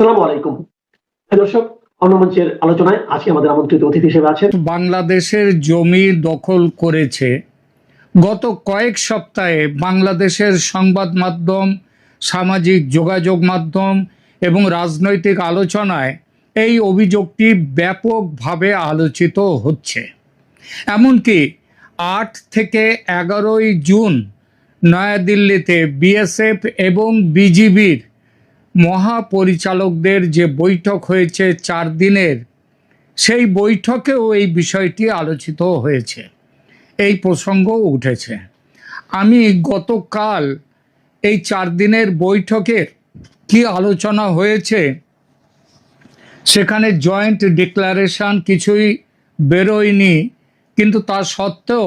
আসসালামু আলাইকুম। দর্শক, অন্য মঞ্চের আলোচনায় আজকে আমাদের আমন্ত্রিত অতিথি হিসেবে আছেন বাংলাদেশের জমি দখল করেছে। গত কয়েক সপ্তাহে বাংলাদেশের সংবাদ মাধ্যম, সামাজিক যোগাযোগ মাধ্যম এবং রাজনৈতিক আলোচনায় এই অভিযোগটি ব্যাপকভাবে আলোচিত হচ্ছে। এমনকি ৮ থেকে ১১ই জুন নয়াদিল্লিতে বিএসএফ এবং বিজিবির মহাপরিচালকদের যে বৈঠক হয়েছে ৪ দিনের, সেই বৈঠকেও এই বিষয়টি আলোচিত হয়েছে, এই প্রসঙ্গ উঠেছে। আমি গতকাল এই ৪ দিনের বৈঠকের কি আলোচনা হয়েছে, সেখানে জয়েন্ট ডিক্লারেশন কিছুই বেরোয়নি, কিন্তু তা সত্ত্বেও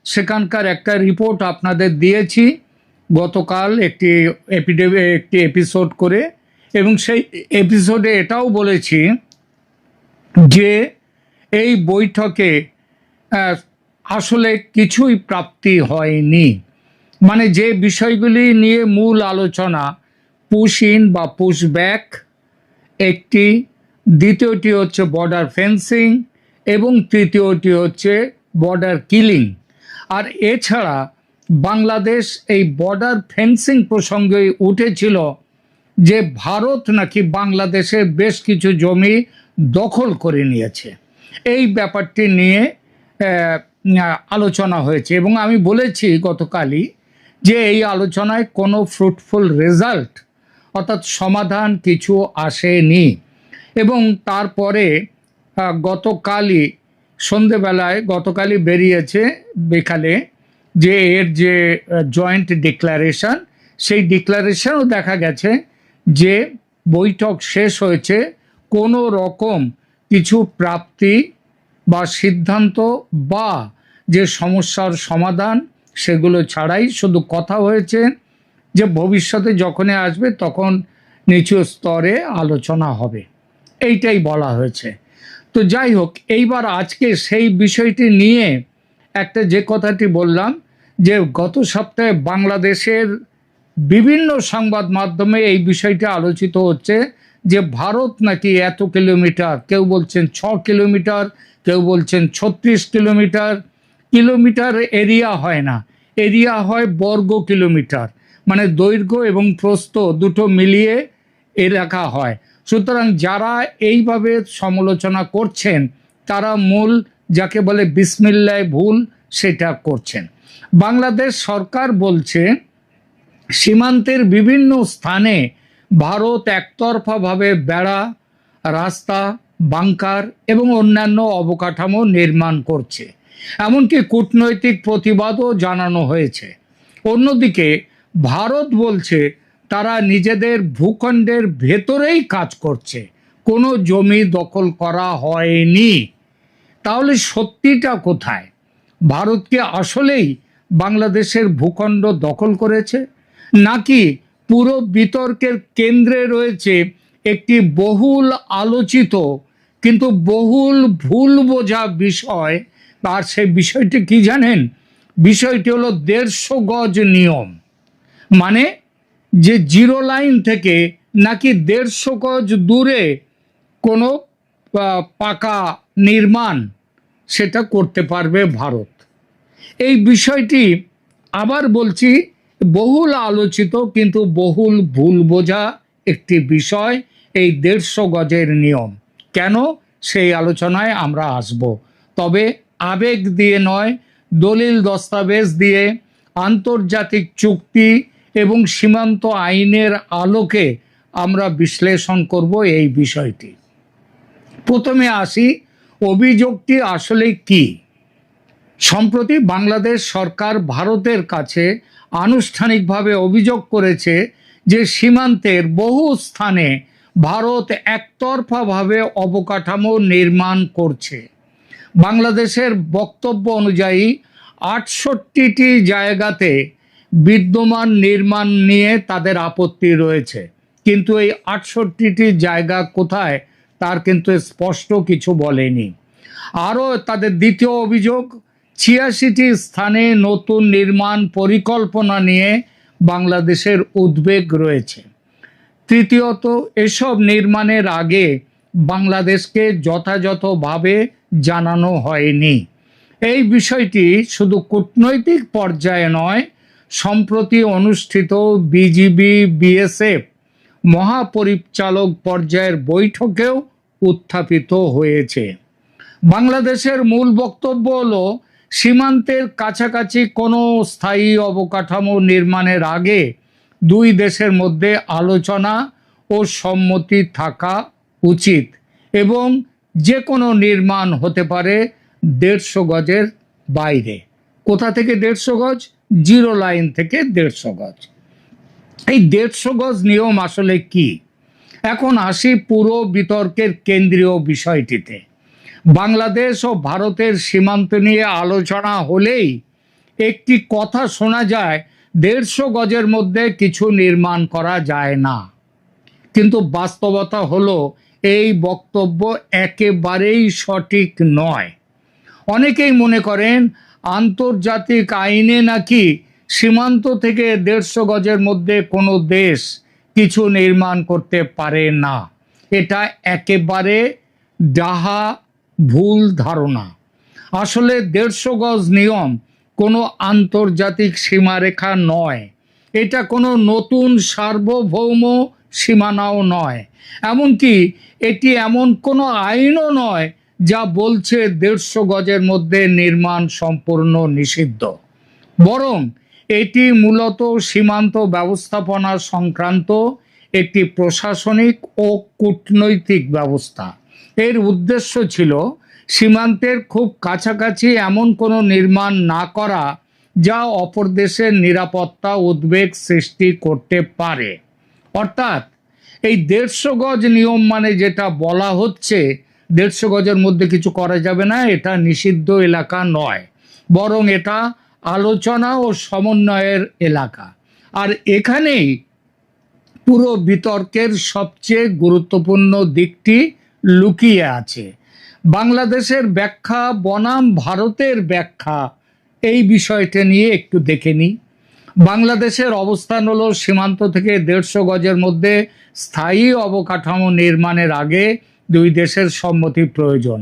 সেখানকার একটা রিপোর্ট আপনাদের দিয়েছি গতকাল একটি এপিসোড করে, এবং সেই এপিসোডে এটাও বলেছি যে এই বৈঠকে আসলে কিছুই প্রাপ্তি হয়নি। মানে যে বিষয়গুলি নিয়ে মূল আলোচনা, পুশ ইন বা পুশ ব্যাক একটি, দ্বিতীয়টি হচ্ছে বর্ডার ফেন্সিং এবং তৃতীয়টি হচ্ছে বর্ডার কিলিং। আর এছাড়া বাংলাদেশ এই বর্ডার ফেন্সিং প্রসঙ্গে উঠেছিল যে ভারত নাকি বাংলাদেশের বেশ কিছু জমি দখল করে নিয়েছে। এই ব্যাপারটি নিয়ে আলোচনা হয়েছে এবং আমি বলেছি গতকালই যে এই আলোচনায় কোনো ফ্রুটফুল রেজাল্ট অর্থাৎ সমাধান কিছু আসেনি। এবং তারপরে গতকালই সন্ধেবেলায়, গতকালই বেরিয়েছে বিকালে, যে এর যে জয়েন্ট ডিক্লারেশন, সেই ডিক্লারেশনও দেখা গেছে যে বৈঠক শেষ হয়েছে, কোনো রকম কিছু প্রাপ্তি বা সিদ্ধান্ত বা যে সমস্যার সমাধান সেগুলো ছাড়াই শুধু কথা হয়েছে যে ভবিষ্যতে যখনই আসবে তখন নিচু স্তরে আলোচনা হবে, এইটাই বলা হয়েছে। তো যাই হোক, এইবার আজকে সেই বিষয়টি নিয়ে একটা যে কথাটি বললাম যে গত সপ্তাহে বাংলাদেশের বিভিন্ন সংবাদ মাধ্যমে এই বিষয়টি আলোচিত হচ্ছে যে ভারত নাকি এত কিলোমিটার, কেউ বলছেন ৬ কিলোমিটার, কেউ বলছেন ৩৬ কিলোমিটার। কিলোমিটার এরিয়া হয় না, এরিয়া হয় বর্গ কিলোমিটার, মানে দৈর্ঘ্য এবং প্রস্থ দুটো মিলিয়ে এলাকা হয়। সুতরাং যারা এইভাবে সমালোচনা করছেন তারা মূল যাকে বলে বিসমিল্লাহ ভুল সেটা করছেন। বাংলাদেশ সরকার বলছে সীমান্তের বিভিন্ন স্থানে ভারত একতরফাভাবে বেড়া, রাস্তা, বাংকার এবং অন্যান্য অবকাঠামো নির্মাণ করছে। এমনকি কূটনৈতিক প্রতিবাদও জানানো হয়েছে। অন্যদিকে ভারত বলছে তারা নিজেদের ভূখণ্ডের ভেতরেই কাজ করছে, কোনো জমি দখল করা হয়নি। তাহলে সত্যিটা কোথায়? ভারত কি আসলেই বাংলাদেশের ভূখণ্ড দখল করেছে, নাকি পুরো বিতর্কের কেন্দ্রে রয়েছে একটি বহুল আলোচিত কিন্তু বহুল ভুল বোঝা বিষয়? আর সেই বিষয়টি কি জানেন? বিষয়টি হলো ১৫০ গজ নিয়ম। মানে যে জিরো লাইন থেকে নাকি ১৫০ গজ দূরে কোনো পাকা নির্মাণ সেটা করতে পারবে ভারত। এই বিষয়টি আবার বলছি বহুল আলোচিত কিন্তু বহুল ভুল বোঝা একটি বিষয়, এই ১৫০ গজের নিয়ম। কেন? সেই আলোচনায় আমরা আসব, তবে আবেগ দিয়ে নয়, দলিল দস্তাবেজ দিয়ে, আন্তর্জাতিক চুক্তি এবং সীমান্ত আইনের আলোকে আমরা বিশ্লেষণ করব এই বিষয়টি। প্রথমে আসি, অভিযোগটি আসলে কি। সম্প্রতি বাংলাদেশ সরকার ভারতের কাছে আনুষ্ঠানিকভাবে অভিযোগ করেছে যে সীমান্তের বহু স্থানে ভারত একতরফাভাবে অবকাঠামো নির্মাণ করছে। বাংলাদেশের বক্তব্য অনুযায়ী ৬৮টি জায়গাতে বিদ্যমান নির্মাণ নিয়ে তাদের আপত্তি রয়েছে, কিন্তু এই ৬৮টি জায়গা কোথায় তার কিন্তু স্পষ্ট কিছু বলেনি। আরও তাদের দ্বিতীয় অভিযোগ, ৮৬টি স্থানে নতুন নির্মাণ পরিকল্পনা নিয়ে বাংলাদেশের উদ্বেগ রয়েছে। তৃতীয়ত, এসব নির্মাণের আগে বাংলাদেশকে যথাযথভাবে জানানো হয়নি। এই বিষয়টি শুধু কূটনৈতিক পর্যায়ে নয়, সম্প্রতি অনুষ্ঠিত বিজিবি বিএসএফ মহাপরিচালক পর্যায়ের বৈঠকেও উত্থাপিত হয়েছে। বাংলাদেশের মূল বক্তব্য হলো, সীমান্তের কাছাকাছি কোনো স্থায়ী অবকাঠামো নির্মাণের আগে দুই দেশের মধ্যে আলোচনা ও সম্মতি থাকা উচিত এবং যে কোনো নির্মাণ হতে পারে 150 গজের বাইরে। কোথা থেকে 150 গজ? জিরো লাইন থেকে 150 গজ। এই 150 গজ নিয়ম আসলে কি? এখন আসি পুরো বিতর্কের কেন্দ্রীয় বিষয়টিতে। বাংলাদেশ ও ভারতের সীমান্ত নিয়ে আলোচনা হলেই একটি কথা শোনা যায়, 150 গজের মধ্যে কিছু নির্মাণ করা যায় না। কিন্তু বাস্তবতা হলো এই বক্তব্য একেবারেই সঠিক নয়। অনেকেই মনে করেন আন্তর্জাতিক আইনে নাকি সীমান্ত থেকে 150 গজের মধ্যে কোনো দেশ কিছু নির্মাণ করতে পারে না। এটা একেবারে ডাহা ভুল ধারণা। আসলে 150 গজ নিয়ম কোনো আন্তর্জাতিক সীমারেখা নয়, এটা কোনো নতুন সার্বভৌম সীমানাও নয়, এমনকি এটি এমন কোনো আইনও নয় যা বলছে 150 গজের মধ্যে নির্মাণ সম্পূর্ণ নিষিদ্ধ। বরং এটি মূলত সীমান্ত ব্যবস্থাপনা সংক্রান্ত একটি প্রশাসনিক ও কূটনৈতিক ব্যবস্থা। এর উদ্দেশ্য ছিল সীমান্তের খুব কাছাকাছি এমন কোনো নির্মাণ না করা যা অপর দেশের নিরাপত্তা উদ্বেগ সৃষ্টি করতে পারে। অর্থাৎ এই 150 গজ নিয়ম মানে যেটা বলা হচ্ছে, 150 গজের মধ্যে কিছু করা যাবে না, এটা নিষিদ্ধ এলাকা নয়, বরং এটা আলোচনা ও সমন্বয়ের এলাকা। আর এখানেই পুরো বিতর্কের সবচেয়ে গুরুত্বপূর্ণ দিকটি লুকিয়ে আছে। বাংলাদেশের ব্যাখ্যা বনাম ভারতের ব্যাখ্যা, এই বিষয়টা নিয়ে একটু দেখে নিই। বাংলাদেশের অবস্থান হলো, সীমান্ত থেকে 150 গজের মধ্যে স্থায়ী অবকাঠামো নির্মাণের আগে দুই দেশের সম্মতি প্রয়োজন।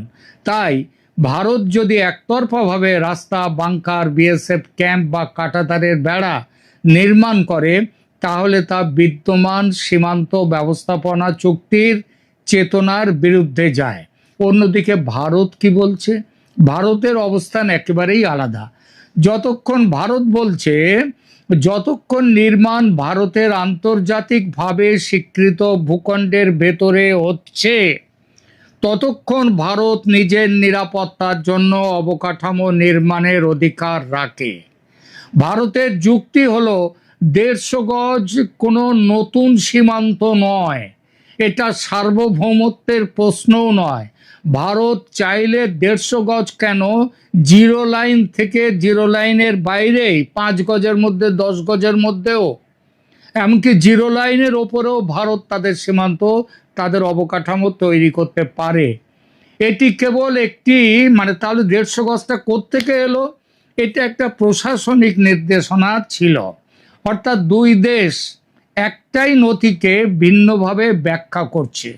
তাই ভারত যদি একতরফাভাবে রাস্তা, বাংকার, বিএসএফ ক্যাম্প বা কাঁটাতারের বেড়া নির্মাণ করে, তাহলে তা বিদ্যমান সীমান্ত ব্যবস্থাপনা চুক্তির চেতনার বিরুদ্ধে যায়। অন্যদিকে ভারত কি বলছে? ভারতের অবস্থান একেবারেই আলাদা। ভারত বলছে, যতক্ষণ নির্মাণ ভারতের আন্তর্জাতিকভাবে স্বীকৃত ভূখণ্ডের ভেতরে হচ্ছে, ততক্ষণ ভারত নিজের নিরাপত্তার জন্য অবকাঠামো নির্মাণের অধিকার রাখে। ভারতের যুক্তি হলো, 150 গজ কোনো নতুন সীমান্ত নয়, এটা সার্বভৌমত্বের প্রশ্নও নয়। ভারত চাইলে 150 গজ কেন, জিরো লাইন থেকে জিরো লাইনের বাইরেই 5 গজের মধ্যে, 10 গজের মধ্যেও, এমনকি জিরো লাইনের ওপরেও ভারত তাদের সীমান্ত, তাদের অবকাঠামো তৈরি করতে পারে। এটি কেবল একটি তাহলে 150 গজটা কোত্থেকে এলো? এটা একটা প্রশাসনিক নির্দেশনা ছিল। অর্থাৎ দুই দেশ একটাই নথিকে ভিন্নভাবে ব্যাখ্যা করছে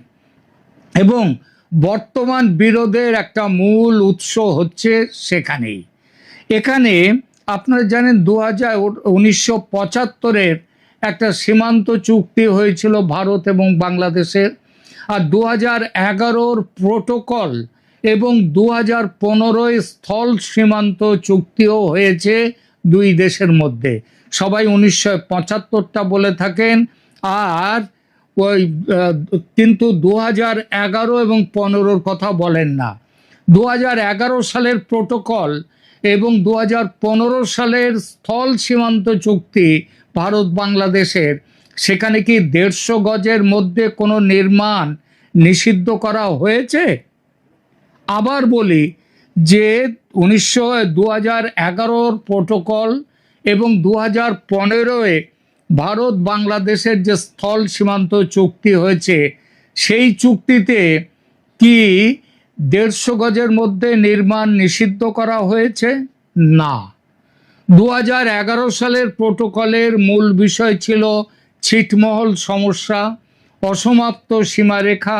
এবং বর্তমান বিরোধের একটা মূল উৎস হচ্ছে সেখানেই। এখানে আপনারা জানেন 1975-এর একটা সীমান্ত চুক্তি হয়েছিল ভারত এবং বাংলাদেশের, আর 2011-র প্রোটোকল এবং 2015 স্থল সীমান্ত চুক্তিও হয়েছে দুই দেশের মধ্যে। সবাই 1975টা বলে থাকেন, আর কিন্তু 2011 এবং 15-র কথা বলেন না। 2011 সালের প্রোটোকল এবং 2015 সালের স্থল সীমান্ত চুক্তি ভারত বাংলাদেশের, সেখানে কি 150 গজের মধ্যে কোনো নির্মাণ নিষিদ্ধ করা হয়েছে? আবার বলি যে 2011-র প্রোটোকল এবং 2015-এ ভারত বাংলাদেশের যে স্থল সীমান্ত চুক্তি হয়েছে, সেই চুক্তিতে কি 150 গজের মধ্যে নির্মাণ নিষিদ্ধ করা হয়েছে? না। 2011 সালের প্রোটোকলের মূল বিষয় ছিল ছিটমহল সমস্যা অসমাপ্ত সীমারেখা,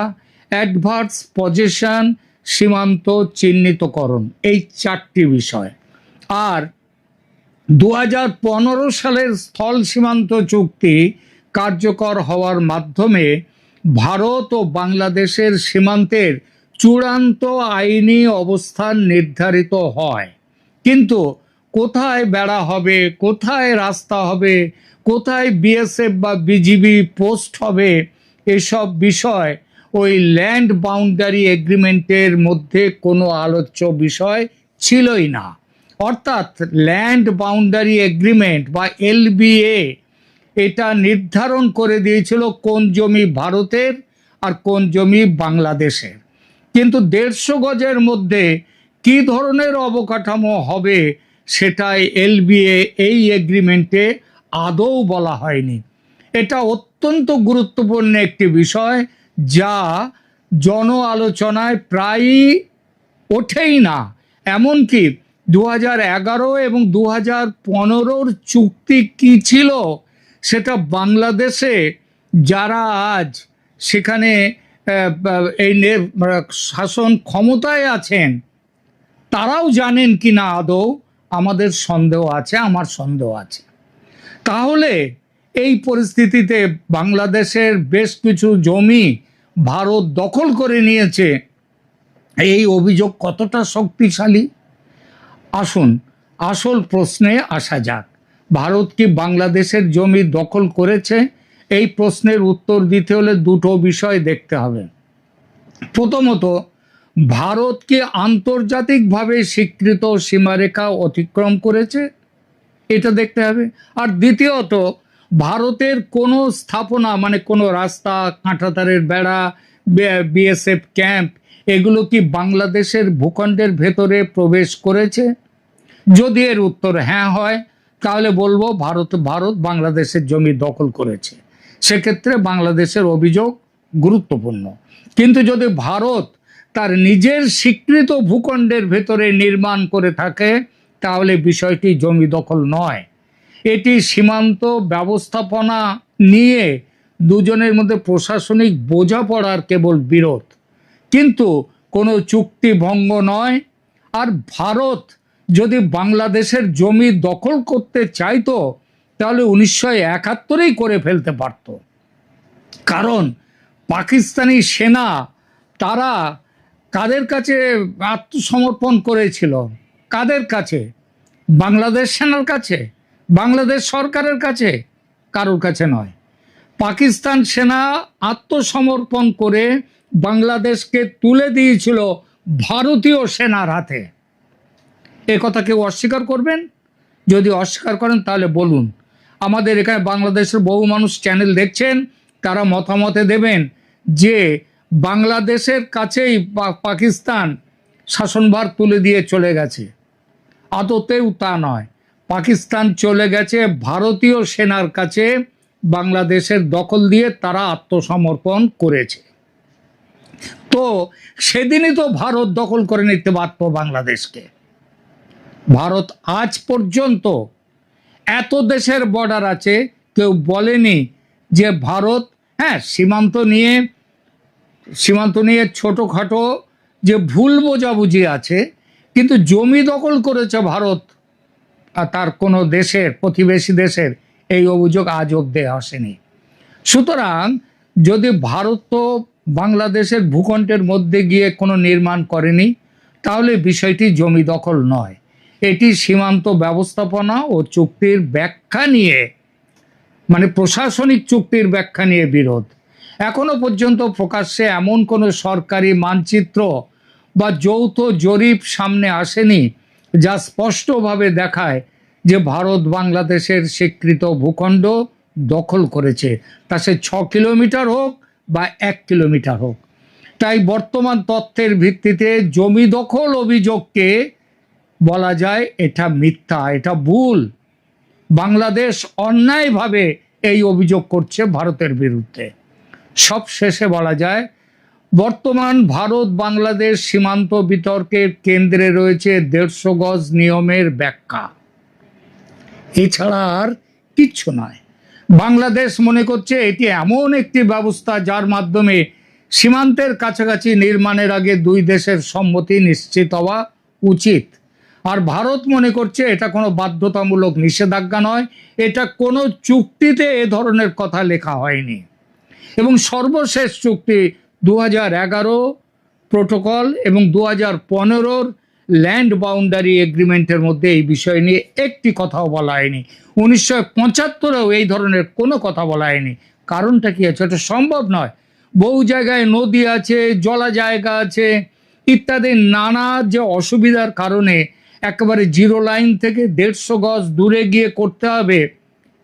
অ্যাডভার্স পজেশন, সীমান্ত চিহ্নিতকরণ, এই চারটি বিষয়। আর 2015 সালের স্থল সীমান্ত চুক্তি কার্যকর হওয়ার মাধ্যমে ভারত ও বাংলাদেশের সীমান্তের চূড়ান্ত আইনি অবস্থান নির্ধারিত হয়। কিন্তু কোথায় বেড়া হবে, কোথায় রাস্তা হবে, কোথায় বিএসএফ বা বিজিবি পোস্ট হবে, এসব বিষয় ওই ল্যান্ড বাউন্ডারি এগ্রিমেন্টের মধ্যে কোনো আলোচ্য বিষয় ছিলই না। অর্থাৎ ল্যান্ড বাউন্ডারি এগ্রিমেন্ট বা এলবিএ এটা নির্ধারণ করে দিয়েছিল কোন জমি ভারতের আর কোন জমি বাংলাদেশের, কিন্তু 150 গজের মধ্যে কি ধরনের অবকাঠামো হবে সেটাই এলবিএ এই এগ্রিমেন্টে আদৌ বলা হয়নি। এটা অত্যন্ত গুরুত্বপূর্ণ একটি বিষয় যা জন আলোচনায় প্রায়ই ওঠেই না। এমনকি 2011 এবং 2015 চুক্তি কি ছিল সেটা বাংলাদেশে যারা আজ সেখানে এই শাসন ক্ষমতায় আছেন তারাও জানেন কি না আদৌ, আমাদের সন্দেহ আছে, আমার সন্দেহ আছে। তাহলে এই পরিস্থিতিতে বাংলাদেশের বেশ কিছু জমি ভারত দখল করে নিয়েছে, এই অভিযোগ কতটা শক্তিশালী? আসুন আসল প্রশ্নে আসা যাক। ভারত কি বাংলাদেশের জমি দখল করেছে? এই প্রশ্নের উত্তর দিতে হলে দুটো বিষয় দেখতে হবে। প্রথমত, ভারত কি আন্তর্জাতিকভাবে স্বীকৃত সীমারেখা অতিক্রম করেছে? এটা দেখতে হবে। আর দ্বিতীয়ত, ভারতের কোনো স্থাপনা মানে কোনো রাস্তা, কাঁটাতারের বেড়া, বিএসএফ ক্যাম্প এগুলো কি বাংলাদেশের ভূখণ্ডের ভেতরে প্রবেশ করেছে? যদি এর উত্তর হ্যাঁ হয় তাহলে বলবো ভারত বাংলাদেশের জমি দখল করেছে, সেক্ষেত্রে বাংলাদেশের অভিযোগ গুরুত্বপূর্ণ। কিন্তু যদি ভারত তার নিজের স্বীকৃত ভূখণ্ডের ভেতরে নির্মাণ করে থাকে তাহলে বিষয়টি জমি দখল নয়, এটি সীমান্ত ব্যবস্থাপনা নিয়ে দুজনের মধ্যে প্রশাসনিক বোঝাপড়ার কেবল বিরোধ, কিন্তু কোনো চুক্তি ভঙ্গ নয়। আর ভারত যদি বাংলাদেশের জমি দখল করতে চাইতো তাহলে 1971-এই করে ফেলতে পারত। কারণ পাকিস্তানি সেনা তারা কাদের কাছে আত্মসমর্পণ করেছিল? কাদের কাছে? বাংলাদেশ সেনার কাছে, বাংলাদেশ সরকারের কাছে, কারোর কাছে নয়। পাকিস্তান সেনা আত্মসমর্পণ করে বাংলাদেশকে তুলে দিয়েছিল ভারতীয় সেনার হাতে। এ কথা কেউ অস্বীকার করবেন? যদি অস্বীকার করেন তাহলে বলুন। আমাদের এখানে বাংলাদেশের বহু মানুষ চ্যানেল দেখছেন, তারা মতামতে দেবেন যে বাংলাদেশের কাছেই পাকিস্তান শাসনভার তুলে দিয়ে চলে গেছে। আদতেও তা নয়, পাকিস্তান চলে গেছে ভারতীয় সেনার কাছে, বাংলাদেশের দখল দিয়ে তারা আত্মসমর্পণ করেছে। তো সেদিনই তো ভারত দখল করে নিতে পারত বাংলাদেশকে। ভারত আজ পর্যন্ত এত দেশের বর্ডার আছে, কেউ বলেনি যে ভারত, হ্যাঁ সীমান্ত নিয়ে ছোটোখাটো যে ভুল বোঝাবুঝি আছে, কিন্তু জমি দখল করেছে ভারত আর তার কোনো দেশের, প্রতিবেশী দেশের, এই অভিযোগ আজ অব্দি আসেনি। সুতরাং যদি ভারত তো বাংলাদেশের ভূখণ্ডের মধ্যে গিয়ে কোনো নির্মাণ করেনি তাহলে বিষয়টি জমি দখল নয়, এটি সীমান্ত ব্যবস্থাপনা ও চুক্তির ব্যাখ্যা নিয়ে, মানে প্রশাসনিক চুক্তির ব্যাখ্যা নিয়ে বিরোধ। এখনো পর্যন্ত প্রকাশ্যে এমন কোনো সরকারি মানচিত্র বা যৌথ জরিপ সামনে আসেনি যা স্পষ্টভাবে দেখায় যে ভারত বাংলাদেশের স্বীকৃত ভূখণ্ড দখল করেছে, তা সে 6 কিলোমিটার হোক বা 1 কিলোমিটার হোক। তাই বর্তমান তথ্যের ভিত্তিতে জমি দখল অভিযোগকে বলা যায় এটা মিথ্যা, এটা ভুল। বাংলাদেশ অন্যায়ভাবে এই অভিযোগ করছে ভারতের বিরুদ্ধে। সব শেষে বলা যায় বর্তমান ভারত বাংলাদেশ সীমান্ত বিতর্কের কেন্দ্রে রয়েছে 150 গজ নিয়মের ব্যাখ্যা, এছাড়া আর কিচ্ছু নয়। বাংলাদেশ মনে করছে এটি এমন একটি ব্যবস্থা যার মাধ্যমে সীমান্তের কাছাকাছি নির্মাণের আগে দুই দেশের সম্মতি নিশ্চিত হওয়া উচিত। আর ভারত মনে করছে এটা কোনো বাধ্যতামূলক নিষেধাজ্ঞা নয়, এটা কোনো চুক্তিতে এ ধরনের কথা লেখা হয়নি। এবং সর্বশেষ চুক্তি 2011 প্রোটোকল এবং 2015 ল্যান্ড বাউন্ডারি এগ্রিমেন্টের মধ্যে এই বিষয় নিয়ে একটি কথাও বলা হয়নি। 1975-এও এই ধরনের কোনো কথা বলা হয়নি। কারণটা কি আছে? এটা সম্ভব নয়। বহু জায়গায় নদী আছে, জলা জায়গা আছে ইত্যাদি নানা যে অসুবিধার কারণে একেবারে জিরো লাইন থেকে 150 গজ দূরে গিয়ে করতে হবে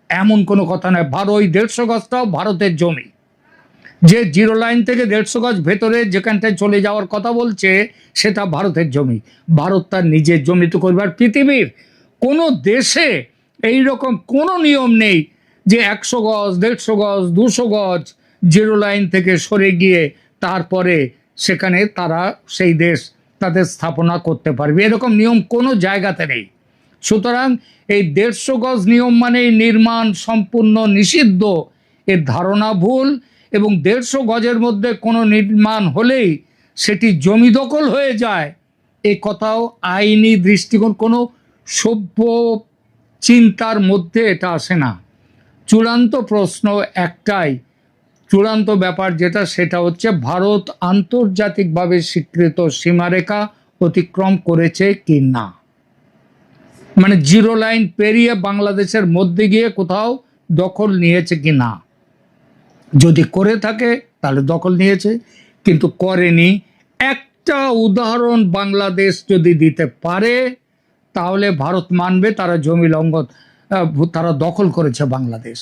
এমন কোনো কথা নয়। ওই 150 গজটাও ভারতের জমি। যে জিরো লাইন থেকে 150 গজ ভেতরে যেখানটায় চলে যাওয়ার কথা বলছে সেটা ভারতের জমি। ভারত তার নিজের জমিতে করবে। আর পৃথিবীর কোনো দেশে এই রকম কোনো নিয়ম নেই যে 100 গজ, 150 গজ, 200 গজ জিরো লাইন থেকে সরে গিয়ে তারপরে সেখানে তারা সেই দেশ তাদের স্থাপনা করতে পারবে। এরকম নিয়ম কোনো জায়গাতে নেই। সুতরাং এই 150 গজ নিয়ম মানে নির্মাণ সম্পূর্ণ নিষিদ্ধ, এর ধারণা ভুল। এবং 150 গজের মধ্যে কোনো নির্মাণ হলেই সেটি জমি দখল হয়ে যায়, এ কথাও আইনি দৃষ্টিকোণ কোনো সভ্য চিন্তার মধ্যে এটা আসে না। চূড়ান্ত প্রশ্ন একটাই, চূড়ান্ত ব্যাপার যেটা, সেটা হচ্ছে ভারত আন্তর্জাতিকভাবে স্বীকৃত সীমারেখা অতিক্রম করেছে কি না। মানে জিরো লাইন পেরিয়ে বাংলাদেশের মধ্যে গিয়ে কোথাও দখল নিয়েছে কি না। যদি করে থাকে তাহলে দখল নিয়েছে, কিন্তু করেনি। একটা উদাহরণ বাংলাদেশ যদি দিতে পারে তাহলে ভারত মানবে তারা জমি লঙ্ঘন, তারা দখল করেছে বাংলাদেশ।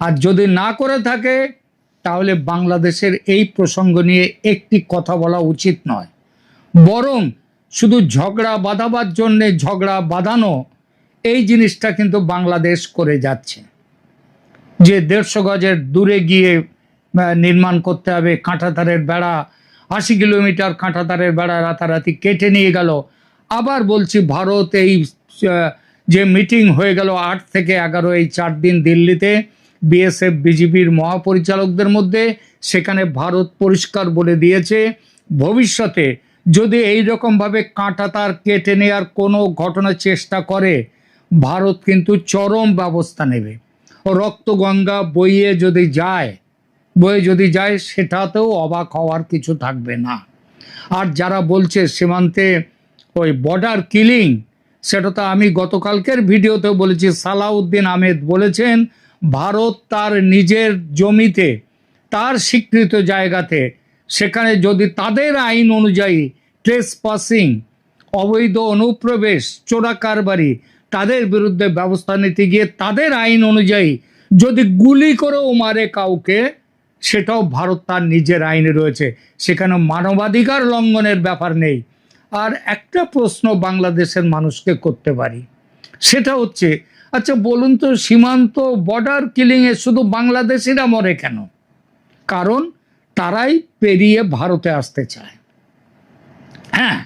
আর যদি না করে থাকে তাহলে বাংলাদেশের এই প্রসঙ্গ নিয়ে একটি কথা বলা উচিত নয়, বরং শুধু ঝগড়া বাঁধাবার জন্যে ঝগড়া বাঁধানো, এই জিনিসটা কিন্তু বাংলাদেশ করে যাচ্ছে। যে 150 গজের দূরে গিয়ে নির্মাণ করতে হবে, কাঁটাতারের বেড়া, 80 কিলোমিটার কাঁটাতারের বেড়া রাতারাতি কেটে নিয়ে গেল। আবার বলছি, ভারত এই যে মিটিং হয়ে গেল 8 থেকে 11 এই 4 দিন দিল্লিতে বিএসএফ বিজিবির মহাপরিচালকদের মধ্যে, সেখানে ভারত পরিষ্কার বলে দিয়েছে ভবিষ্যতে যদি এই রকমভাবে কাঁটাতার কেটে নেওয়ার কোনো ঘটনা চেষ্টা করে ভারত কিন্তু চরম ব্যবস্থা নেবে। রক্তগঙ্গা বয়ে যদি যায় সেটাতেও অবাক হওয়ার কিছু থাকবে না। আর যারা বলছে সীমান্তে ওই বর্ডার কিলিং, সেটা তো আমি গতকালকের ভিডিওতেও বলেছি। সালাউদ্দিন আহমেদ বলেছেন ভারত তার নিজের জমিতে, তার স্বীকৃত জায়গাতে, সেখানে যদি তাদের আইন অনুযায়ী ট্রেসপাসিং, অবৈধ অনুপ্রবেশ, চোরাকারবারি, তাদের বিরুদ্ধে ব্যবস্থা নিতে গিয়ে তাদের আইন অনুযায়ী যদি গুলি করেও মারে কাউকে, সেটাও ভারত তার নিজের আইনে রয়েছে, সেখানে মানবাধিকার লঙ্ঘনের ব্যাপার নেই। আর একটা প্রশ্ন বাংলাদেশের মানুষকে করতে পারি, সেটা হচ্ছে, আচ্ছা বলুন তো, সীমান্ত বর্ডার কিলিংয়ে শুধু বাংলাদেশিরা মরে কেন? কারণ তারাই পেরিয়ে ভারতে আসতে চায়। হ্যাঁ,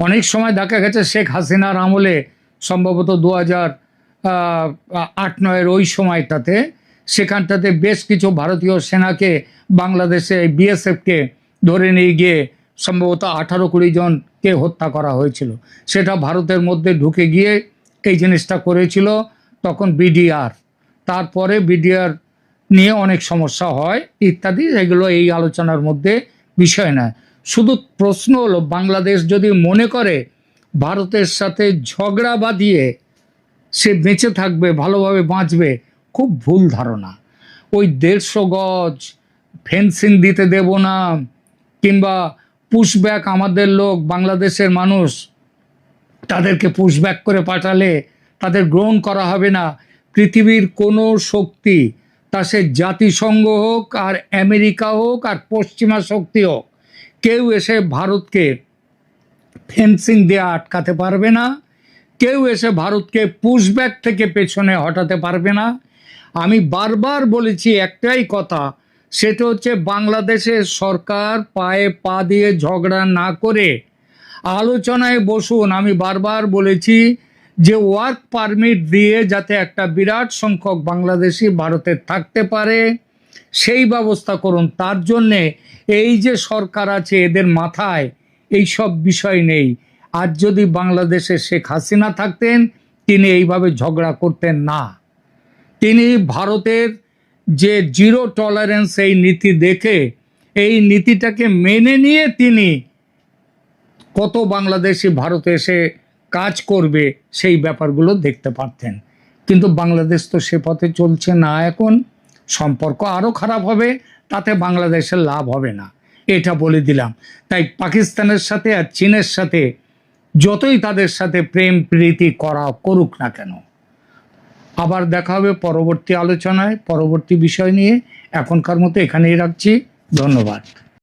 অনেক সময় দেখা গেছে শেখ হাসিনার আমলে, সম্ভবত 2008-9 ওই সময়টাতে, সেখানটাতে বেশ কিছু ভারতীয় সেনাকে বাংলাদেশে বিএসএফকে ধরে নিয়ে গিয়ে সম্ভবত 18-20 জনকে হত্যা করা হয়েছিল। সেটা ভারতের মধ্যে ঢুকে গিয়ে এই জিনিসটা করেছিল তখন বিডিআর। তারপরে বিডিআর নিয়ে অনেক সমস্যা হয় ইত্যাদি, এগুলো এই আলোচনার মধ্যে বিষয় নয়। শুধু প্রশ্ন হলো, বাংলাদেশ যদি মনে করে ভারতের সাথে ঝগড়া বাঁধিয়ে সে বেঁচে থাকবে, ভালোভাবে বাঁচবে, খুব ভুল ধারণা। ওই 150 গজ ফেন্সিং দিতে দেব না, কিংবা পুশব্যাক, আমাদের লোক বাংলাদেশের মানুষ তাদেরকে পুশব্যাক করে পাঠালে তাদের গ্রহণ করা হবে না, পৃথিবীর কোনো শক্তি, তা সে জাতিসংঘ হোক আর আমেরিকা হোক আর পশ্চিমা শক্তি হোক, কেউ এসে ভারতকে ফেন্সিং দিয়ে আটকাতে পারবে না, কেউ এসে ভারতকে পুশব্যাক থেকে পেছনে হটাতে পারবে না। আমি বারবার বলেছি একটাই কথা, সেটা হচ্ছে বাংলাদেশের সরকার পায়ে পা দিয়ে ঝগড়া না করে আলোচনায় বসুন। আমি বারবার বলেছি যে ওয়ার্ক পারমিট দিয়ে যাতে একটা বিরাট সংখ্যক বাংলাদেশি ভারতে থাকতে পারে সেই ব্যবস্থা করুন। তার জন্যে এই যে সরকার আছে এদের মাথায় এই সব বিষয় নেই। আজ যদি বাংলাদেশে শেখ হাসিনা থাকতেন তিনি এইভাবে ঝগড়া করতেন না। তিনি ভারতের যে জিরো টলারেন্স এই নীতি দেখে এই নীতিটাকে মেনে নিয়ে তিনি কত বাংলাদেশি ভারতে এসে কাজ করবে সেই ব্যাপারগুলো দেখতে পারতেন। কিন্তু বাংলাদেশ তো সে পথে চলছে না। এখন সম্পর্ক আরও খারাপ হবে, তাতে বাংলাদেশের লাভ হবে না, এটা বলে দিলাম। তাই পাকিস্তানের সাথে আর চীনের সাথে যতই তাদের সাথে প্রেম প্রীতি করুক না কেন, আবার দেখা হবে পরবর্তী আলোচনায় পরবর্তী বিষয় নিয়ে। এখনকার মতো এখানেই রাখছি। ধন্যবাদ।